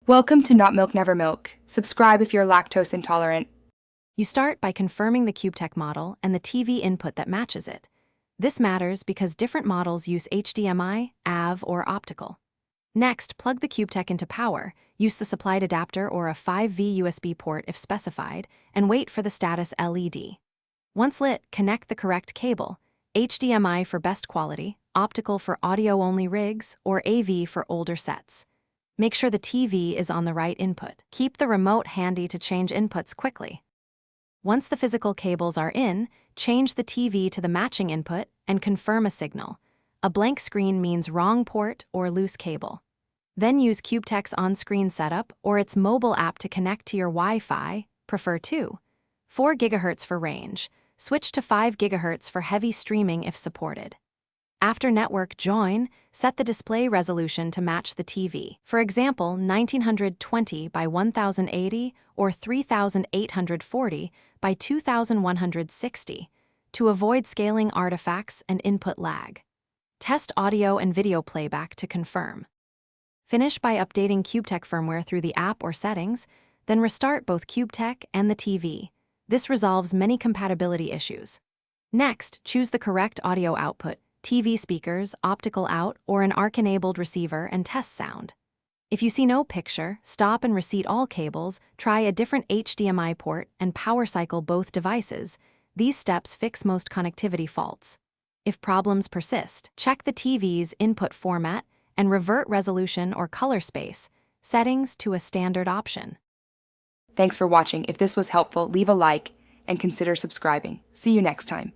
Welcome to Not Milk Never Milk. Subscribe if you're lactose intolerant. You start by confirming the Cubetek model and the TV input that matches it. This matters because different models use HDMI, AV, or optical. Next, plug the Cubetek into power, use the supplied adapter or a 5V USB port if specified, and wait for the status LED. Once lit, connect the correct cable, HDMI for best quality, optical for audio-only rigs, or AV for older sets. Make sure the TV is on the right input. Keep the remote handy to change inputs quickly. Once the physical cables are in, change the TV to the matching input and confirm a signal. A blank screen means wrong port or loose cable. Then use Cubetek's on-screen setup or its mobile app to connect to your Wi-Fi, prefer 4 GHz for range. Switch to 5 GHz for heavy streaming if supported. After network join, set the display resolution to match the TV. For example, 1920 by 1080 or 3840 by 2160 to avoid scaling artifacts and input lag. Test audio and video playback to confirm. Finish by updating Cubetek firmware through the app or settings, then restart both Cubetek and the TV. This resolves many compatibility issues. Next, choose the correct audio output, TV speakers, optical out, or an ARC-enabled receiver and test sound. If you see no picture, stop and reseat all cables, try a different HDMI port, and power cycle both devices. These steps fix most connectivity faults. If problems persist, check the TV's input format and revert resolution or color space settings to a standard option. Thanks for watching. If this was helpful, leave a like and consider subscribing. See you next time.